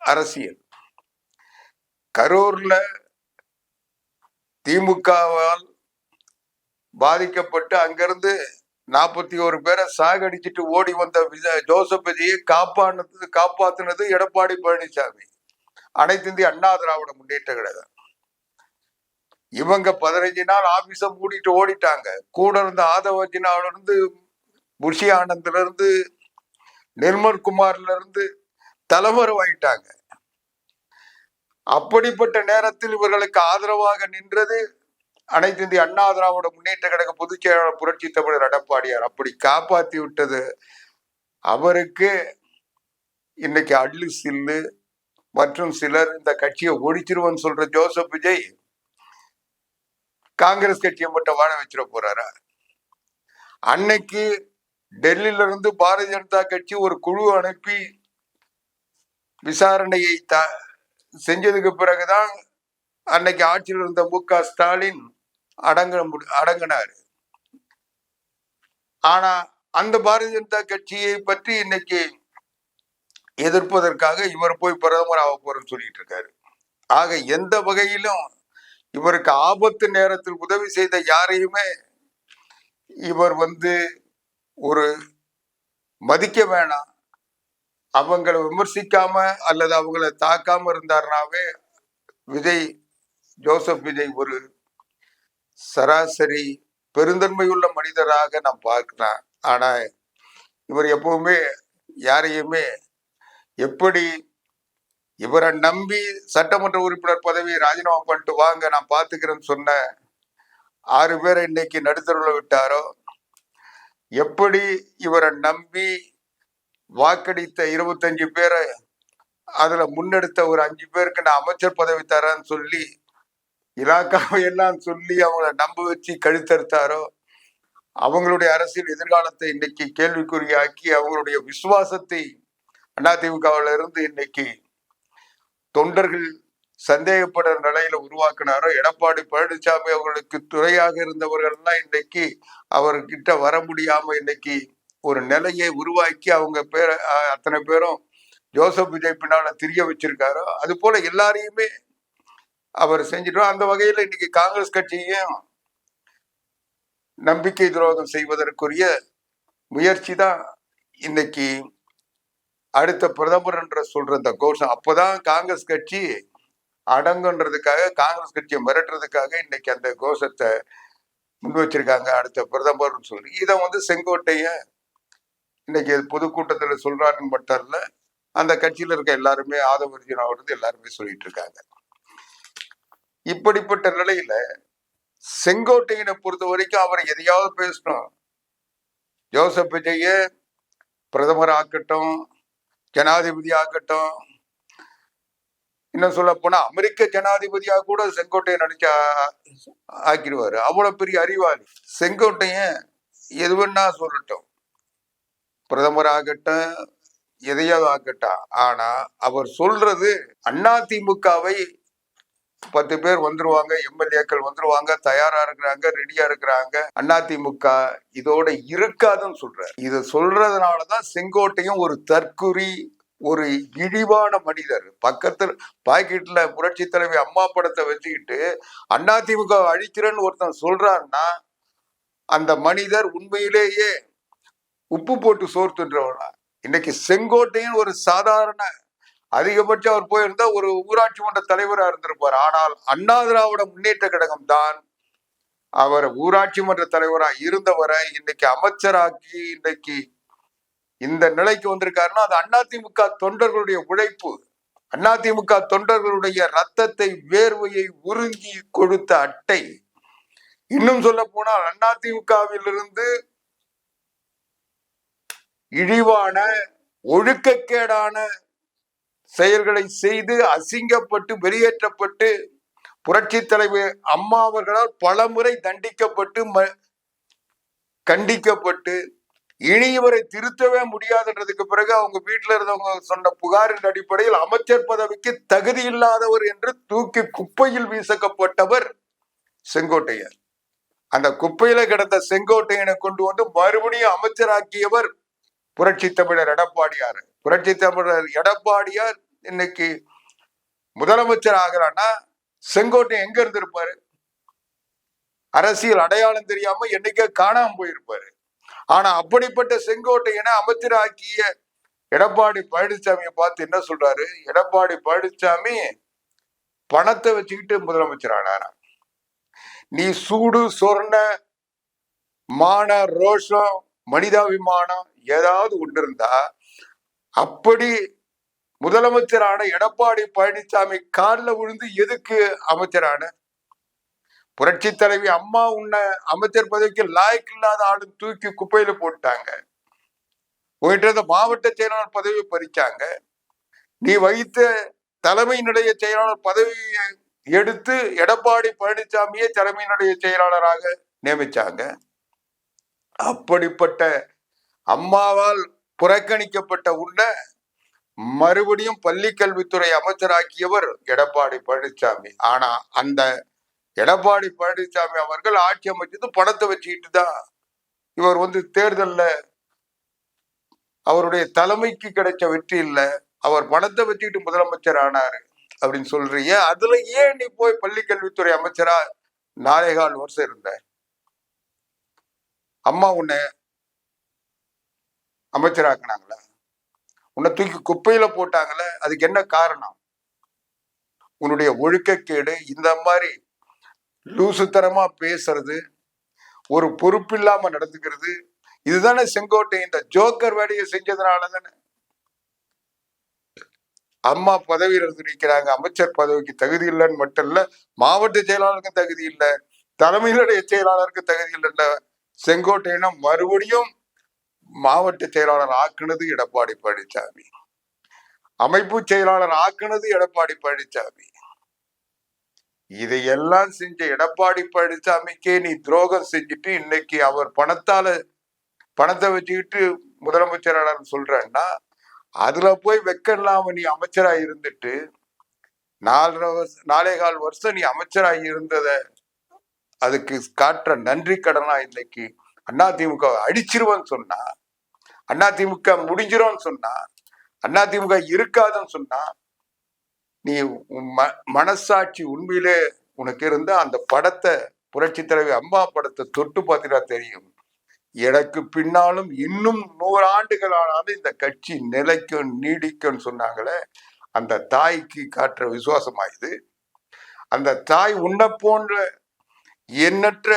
அரசியல். கரூர்ல திமுகவால் பாதிக்கப்பட்டு அங்கிருந்து 41 பேரை சாகடிச்சிட்டு ஓடி வந்த ஜோசப் விஜயை காப்பாத்தினது எடப்பாடி பழனிசாமி, அனைத்து இந்திய அண்ணா திராவிட முன்னேற்ற கழகம். இவங்க 15 நாள் ஆபீஸ மூடிட்டு ஓடிட்டாங்க. கூட இருந்த ஆதவர்ஜினாவில இருந்து, புஷி ஆனந்த்ல இருந்து, நிர்மல் குமார்ல இருந்து தலைமறைவாயிட்டாங்க. அப்படிப்பட்ட நேரத்தில் இவர்களுக்கு ஆதரவாக நின்றது அனைத்து இந்திய அண்ணா திராவிட முன்னேற்ற கழக பொதுச் செயலாளர் புரட்சி தமிழர் எடப்பாடியார். அப்படி காப்பாத்தி விட்டது அவருக்கு. இன்னைக்கு அள்ளு சில்லு மற்றும் சிலர் இந்த கட்சியை ஒழிச்சிருவன்னு சொல்ற ஜோசப் விஜய் காங்கிரஸ் கட்சியை மட்டும் வாழ வச்சிட போறாரா? அன்னைக்கு டெல்லியில இருந்து பாரதிய ஜனதா கட்சி ஒரு குழு அனுப்பி விசாரணையை செஞ்சதுக்கு பிறகுதான் அன்னைக்கு ஆட்சியில் இருந்த மு.க. ஸ்டாலின் அடங்கினாரு. ஆனா அந்த பாரதிய ஜனதா கட்சியை பற்றி இன்னைக்கு எதிர்ப்பதற்காக இவர் போய் பிரதமர் ஆக போறேன்னு சொல்லிட்டு இருக்காரு. ஆக எந்த வகையிலும் இவருக்கு ஆபத்து நேரத்தில் உதவி செய்த யாரையுமே இவர் ஒரு மதிக்க வேணாம், அவங்கள விமர்சிக்காம அல்லது அவங்கள தாக்காம இருந்தாருனாவே விஜய், ஜோசப் விஜய் ஒரு சராசரி பெருந்தன்மையுள்ள மனிதராக நான் பார்க்கிறேன். ஆனா இவர் எப்பவுமே யாரையுமே எப்படி இவரை நம்பி சட்டமன்ற உறுப்பினர் பதவியை ராஜினாமா பண்ணிட்டு வாங்க நான் பாத்துக்கிறேன்னு சொன்ன 6 பேரை இன்னைக்கு நடுத்தருவில் விட்டாரோ, எப்படி இவரை நம்பி வாக்களித்த 25 பேரை அதுல முன்னெடுத்த ஒரு 5 பேருக்கு நான் அமைச்சர் பதவி தரேன்னு சொல்லி இலாக்காவை எல்லாம் சொல்லி அவங்கள நம்ப வச்சு கழுத்தறுத்தாரோ, அவங்களுடைய அரசியல் எதிர்காலத்தை இன்னைக்கு கேள்விக்குறியாக்கி அவங்களுடைய விசுவாசத்தை அதிமுகவில இருந்து இன்னைக்கு தொண்டர்கள் சந்தேகப்படுற நிலையில உருவாக்குனாரோ, எடப்பாடி பழனிசாமி அவர்களுக்கு துறையாக இருந்தவர்கள் எல்லாம் இன்னைக்கு அவர்கிட்ட வர முடியாம இன்னைக்கு ஒரு நிலையை உருவாக்கி அவங்க பேரை அத்தனை பேரும் ஜோசப் விஜய் பின்னால திரிய வச்சிருக்காரோ, அது போல எல்லாரையுமே அவர் செஞ்சிட்டோம். அந்த வகையில இன்னைக்கு காங்கிரஸ் கட்சியும் நம்பிக்கை துரோகம் செய்வதற்குரிய முயற்சி தான் இன்னைக்கு அடுத்த பிரதமர் என்ற சொல்ற இந்த கோஷம். அப்பதான் காங்கிரஸ் கட்சி அடங்குன்றதுக்காக, காங்கிரஸ் கட்சியை மிரட்டுறதுக்காக இன்னைக்கு அந்த கோஷத்தை முன் வச்சிருக்காங்க, அடுத்த பிரதமர் சொல்லி. இதை செங்கோட்டைய இன்னைக்கு பொதுக்கூட்டத்துல சொல்றாருன்னு மட்டும் இல்ல, அந்த கட்சியில இருக்க எல்லாருமே ஆதவர்ஜினாவிலிருந்து எல்லாருமே சொல்லிட்டு இருக்காங்க. இப்படிப்பட்ட நிலையில செங்கோட்டையனை பொறுத்த வரைக்கும் அவரை எதையாவது பேசணும். ஜோசப் விஜய பிரதமர் ஆக்கட்டும், ஜனாதிபதி ஆக்கட்டும், இன்னும் சொல்ல போனா அமெரிக்க ஜனாதிபதியா கூட செங்கோட்டையன் நினைச்சா ஆக்கிடுவாரு. அவ்வளவு பெரிய அறிவாளி செங்கோட்டையன். எது வேணா சொல்லட்டும், பிரதமர் ஆகட்டும், எதையாவது ஆக்கட்டும். ஆனா அவர் சொல்றது அதிமுகவை 10 பேர் வந்துருவாங்க, எம்எல்ஏக்கள் வந்துருவாங்க, தயாரா இருக்கிறாங்க, ரெடியா இருக்கிறாங்க, அதிமுக இதோட இருக்காதுன்னு சொல்றாரு. இது சொல்றதுனாலதான் செங்கோட்டையும் ஒரு தற்குறி, ஒரு இழிவான மனிதர். பக்கத்துல பாக்கெட்ல புரட்சி தலைவி அம்மா படத்தை வச்சுக்கிட்டு அதிமுக அழிக்கிறேன்னு ஒருத்தன் சொல்றான்னா அந்த மனிதர் உண்மையிலேயே உப்பு போட்டு சோர்த்துன்றவனா. இன்னைக்கு செங்கோட்டையும் ஒரு சாதாரண, அதிகபட்சம் அவர் போயிருந்தா ஒரு ஊராட்சி மன்ற தலைவராக இருந்திருப்பார். ஆனால் அண்ணா திராவிட முன்னேற்ற கழகம் தான் அவர் ஊராட்சி மன்ற தலைவராக இருந்தவரை இன்னைக்கு அமைச்சராக்கி இன்னைக்கு இந்த நிலைக்கு வந்திருக்காருன்னா அது அதிமுக தொண்டர்களுடைய உழைப்பு, அதிமுக தொண்டர்களுடைய ரத்தத்தை, வேர்வையை உறிஞ்சி கொடுத்த அட்டை. இன்னும் சொல்ல போனால் அதிமுகவிலிருந்து இழிவான, ஒழுக்கக்கேடான செயல்களை செய்து அசிங்கப்பட்டு வெளியேற்றப்பட்டு புரட்சி தலைவர் அம்மா அவர்களால் பல முறை தண்டிக்கப்பட்டு கண்டிக்கப்பட்டு இனி இவரை திருத்தவே முடியாதுன்றதுக்கு பிறகு அவங்க வீட்டுல இருந்தவங்க சொன்ன புகாரின் அடிப்படையில் அமைச்சர் பதவிக்கு தகுதி இல்லாதவர் என்று தூக்கி குப்பையில் வீசக்கப்பட்டவர் செங்கோட்டையர். அந்த குப்பையில கிடந்த செங்கோட்டையனை கொண்டு வந்து மறுபடியும் அமைச்சராக்கியவர் புரட்சி தமிழர் எடப்பாடியார். புரட்சி தமிழர் எடப்பாடியார் இன்னைக்கு முதலமைச்சர் ஆகிறான்னா செங்கோட்டையன் எங்க இருந்திருப்பாரு? அரசியல் அடையாளம் தெரியாம என்னைக்கே காணாம போயிருப்பாரு. ஆனா அப்படிப்பட்ட செங்கோட்டையனை அமைச்சராக்கிய எடப்பாடி பழனிசாமியை பார்த்து என்ன சொல்றாரு? எடப்பாடி பழனிசாமி பணத்தை வச்சுக்கிட்டு முதலமைச்சர் ஆனாரா? நீ சூடு, சொர்ண, மான, ரோஷம், மனிதாபிமானம் ஏதாவது ஒன்று இருந்தா அப்படி முதலமைச்சரான எடப்பாடி பழனிசாமி காலில் விழுந்து எதுக்கு அமைச்சரான? புரட்சி தலைவி அம்மா உன்னை அமைச்சர் பதவிக்கு லாய்க்கு இல்லாத ஆளு தூக்கி குப்பையில போட்டாங்க. போயிட்டு மாவட்ட செயலாளர் பதவியை பறிச்சாங்க. நீ வைத்த தலைமை நிலைய செயலாளர் பதவியை எடுத்து எடப்பாடி பழனிசாமியை தலைமை நிலைய செயலாளராக நியமிச்சாங்க. அப்படிப்பட்ட அம்மாவால் புறக்கணிக்கப்பட்ட உன்னை மறுபடியும் பள்ளி கல்வித்துறை அமைச்சராக்கியவர் எடப்பாடி பழனிசாமி. ஆனா அந்த எடப்பாடி பழனிசாமி அவர்கள் ஆட்சி அமைச்சது பணத்தை வச்சுக்கிட்டு தான். இவர் தேர்தல்ல அவருடைய தலைமைக்கு கிடைச்ச வெற்றி இல்லை, அவர் பணத்தை வச்சுக்கிட்டு முதலமைச்சர் ஆனாரு அப்படின்னு சொல்றீங்க. அதுல ஏன் நீ போய் பள்ளி கல்வித்துறை அமைச்சரா 4.25 வருஷம் இருந்த? அம்மா உன்னை அமைச்சராக்குனாங்களா? உன்னை தூக்கி குப்பையில போட்டாங்கல்ல, அதுக்கு என்ன காரணம்? உன்னுடைய ஒழுக்கக்கேடு, இந்த மாதிரி லூசுத்தனமா பேசுறது, ஒரு பொறுப்பில்லாம நடந்துக்கிறது, இதுதானே செங்கோட்டை இந்த ஜோக்கர் வேலையை செஞ்சதுனால தானே அம்மா பதவியில் இருந்து நிற்கிறாங்க. அமைச்சர் பதவிக்கு தகுதி இல்லைன்னு மட்டும் இல்ல, மாவட்ட செயலாளருக்கும் தகுதி இல்லை, தலைமையிலுடைய செயலாளருக்கு தகுதி இல்லைல்ல. செங்கோட்டையினா மறுபடியும் மாவட்ட செயலாளர் ஆக்குனது எடப்பாடி பழனிசாமி, அமைப்பு செயலாளர் ஆக்குனது எடப்பாடி பழனிசாமி. இதையெல்லாம் செஞ்ச எடப்பாடி பழனிசாமிக்கே நீ துரோகம் செஞ்சுட்டு இன்னைக்கு அவர் பணத்தை வச்சுக்கிட்டு முதலமைச்சராளர் சொல்றேன்னா, அதுல போய் வெக்கம் இல்லாம நீ அமைச்சராக இருந்துட்டு 4.25 வருஷம் நீ அமைச்சராக இருந்தத அதுக்கு காட்டுற நன்றி கடனா இன்னைக்கு அதிமுக அடிச்சிருவன்னு சொன்னா, அதிமுக முடிஞ்சிரும்னு சொன்னா, அதிமுக இருக்காதுன்னு சொன்னா, நீ மனசாட்சி உண்மையிலே உனக்கு இருந்த அந்த படத்தை, புரட்சி தலைவி அம்மா படத்தை தொட்டு பார்த்தா தெரியும். எனக்கு பின்னாலும் இன்னும் 100 ஆண்டுகள் ஆனாலும் இந்த கட்சி நிலைக்கும் நீடிக்கும் சொன்னாங்களே, அந்த தாய்க்கு காட்டுற விசுவாசமா இது. அந்த தாய் உன்னை போன்ற எண்ணற்ற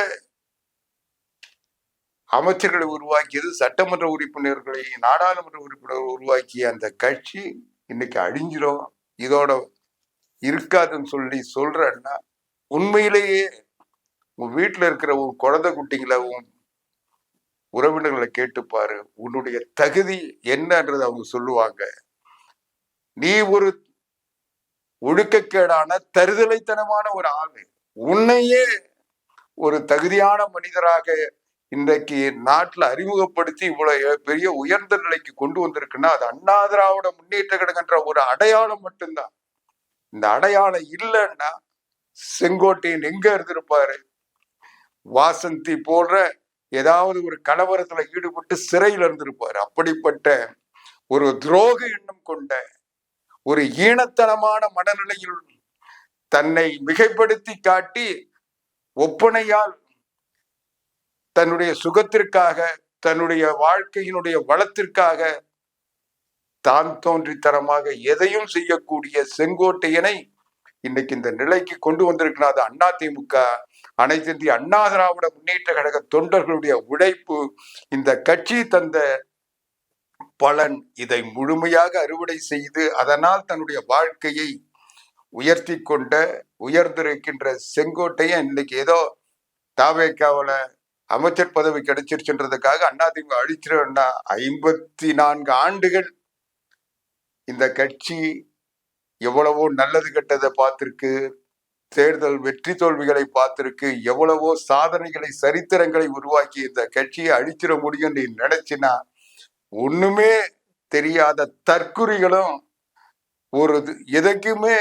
அமைச்சர்களை உருவாக்கியது, சட்டமன்ற உறுப்பினர்களை, நாடாளுமன்ற உறுப்பினர்கள் உருவாக்கிய அந்த கட்சி இன்னைக்கு அழிஞ்சிரும், இதோட இருக்காதுன்னு சொல்றேன்னா, உண்மையிலேயே உன் வீட்டுல இருக்கிற உன் குழந்தை குட்டிங்களை, உன் உறவினர்களை கேட்டுப்பாரு, உன்னுடைய தகுதி என்னன்றது அவங்க சொல்லுவாங்க. நீ ஒரு ஒழுக்கக்கேடான தருதலைத்தனமான ஒரு ஆளு, உன்னையே ஒரு தகுதியான மனிதராக இன்றைக்கு நாட்டுல அறிமுகப்படுத்தி இவ்வளவு பெரிய உயர்ந்த நிலைக்கு கொண்டு வந்திருக்குன்னா, அது அண்ணா திராவிட முன்னேற்ற கழகன்ற ஒரு அடையாளம் மட்டும்தான். இந்த அடையாளம் இல்லைன்னா செங்கோட்டையன் எங்க இருந்திருப்பாரு? வாசந்தி போன்ற ஏதாவது ஒரு கலவரத்துல ஈடுபட்டு சிறையில் இருந்திருப்பாரு. அப்படிப்பட்ட ஒரு துரோக எண்ணம் கொண்ட ஒரு ஈனத்தனமான மனநிலையில் தன்னை மிகைப்படுத்தி காட்டி ஒப்பனையால் தன்னுடைய சுகத்திற்காக, தன்னுடைய வாழ்க்கையினுடைய வளத்திற்காக தான் தோன்றித்தனமாக எதையும் செய்யக்கூடிய செங்கோட்டையனை இன்னைக்கு இந்த நிலைக்கு கொண்டு வந்திருக்கிறது அதிமுக, அனைத்து இந்திய அண்ணா திராவிட முன்னேற்ற கழக தொண்டர்களுடைய உழைப்பு, இந்த கட்சி தந்த பலன். இதை முழுமையாக அறுவடை செய்து அதனால் தன்னுடைய வாழ்க்கையை உயர்ந்திருக்கின்ற செங்கோட்டையன் இன்னைக்கு ஏதோ தாவேக்காவில அமைச்சர் பதவி கிடைச்சிருச்சுன்றதுக்காக அதிமுக அழிச்சிருன்னா, 54 ஆண்டுகள் இந்த கட்சி எவ்வளவோ நல்லது கெட்டதை பார்த்திருக்கு, தேர்தல் வெற்றி தோல்விகளை பார்த்திருக்கு, எவ்வளவோ சாதனைகளை, சரித்திரங்களை உருவாக்கி இந்த கட்சியை அழிச்சிட முடியும் நீ நினைச்சினா, ஒண்ணுமே தெரியாத தற்குறிகளும், ஒரு எதைக்குமே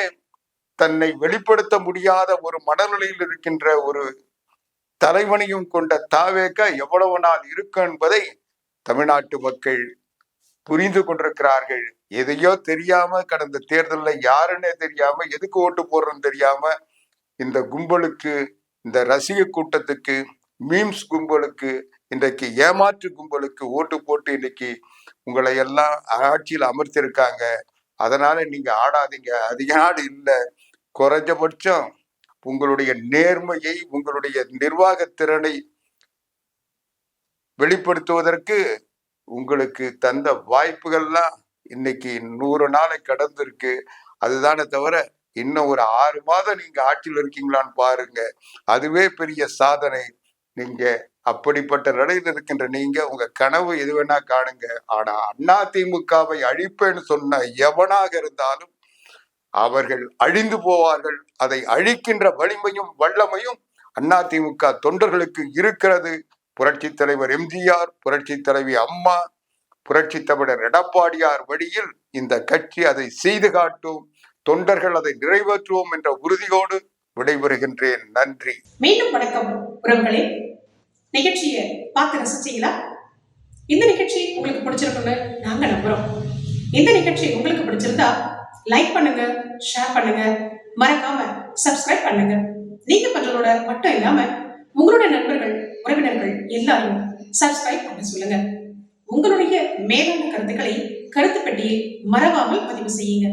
தன்னை வெளிப்படுத்த முடியாத ஒரு மனநிலையில் இருக்கின்ற ஒரு தலைவனையும் கொண்ட தாவேக எவ்வளவு நாள் இருக்கும் என்பதை தமிழ்நாட்டு மக்கள் புரிந்து கொண்டிருக்கிறார்கள். எதையோ தெரியாம கடந்த தேர்தலில் யாருன்னே தெரியாம, எதுக்கு ஓட்டு போடுறோன்னு தெரியாம இந்த கும்பலுக்கு, இந்த ரசிக கூட்டத்துக்கு, மீம்ஸ் கும்பலுக்கு, இன்றைக்கு ஏமாற்று கும்பலுக்கு ஓட்டு போட்டு இன்னைக்கு உங்களை எல்லாம் ஆட்சியில் அமர்த்திருக்காங்க. அதனால நீங்க ஆடாதீங்க, அதிக நாடு இல்லை, குறைஞ்சபட்சம் உங்களுடைய நேர்மையை, உங்களுடைய நிர்வாக திறனை வெளிப்படுத்துவதற்கு உங்களுக்கு தந்த வாய்ப்புகள்லாம் இன்னைக்கு 100 நாளை கடந்திருக்கு. அதுதானே தவிர இன்னும் ஒரு 6 மாதம் நீங்க ஆட்சியில் இருக்கீங்களான்னு பாருங்க, அதுவே பெரிய சாதனை. நீங்க அப்படிப்பட்ட நிலையில் இருக்கின்ற நீங்க உங்க கனவு எது வேணா காணுங்க. ஆனா அதிமுகவை அழிப்பேன்னு சொன்ன எவனாக இருந்தாலும் அவர்கள் அழிந்து போவார்கள். அதை அழிக்கின்ற வலிமையும் வல்லமையும் அதிமுக தொண்டர்களுக்கு இருக்கிறது. புரட்சி தலைவர் எம்ஜிஆர், புரட்சி தலைவி அம்மா, புரட்சி தமிழர் எடப்பாடியார் வழியில் இந்த கட்சி அதை செய்து காட்டும். தொண்டர்கள் அதை நிறைவேற்றுவோம் என்ற உறுதியோடு விடைபெறுகின்றேன். நன்றி. மீண்டும் வணக்கம் உறவுகளே. நிகழ்ச்சியை பார்த்து ரசிச்சீங்களா? இந்த நிகழ்ச்சி உங்களுக்கு பிடிச்சிருக்குன்னு நாங்க நம்புறோம். இந்த நிகழ்ச்சி உங்களுக்கு பிடிச்சிருந்தா லைக் பண்ணுங்க, ஷேர் பண்ணுங்க, மறக்காம சப்ஸ்கிரைப் பண்ணுங்க. நீங்க பண்றதோட மட்டும் இல்லாம உங்களுடைய நண்பர்கள், உறவினர்கள் எல்லாரும் சப்ஸ்கிரைப் பண்ண சொல்லுங்க. உங்களுடைய மேலான கருத்துக்களை கருத்து பெட்டியில் மறவாமல் பதிவு செய்யுங்க.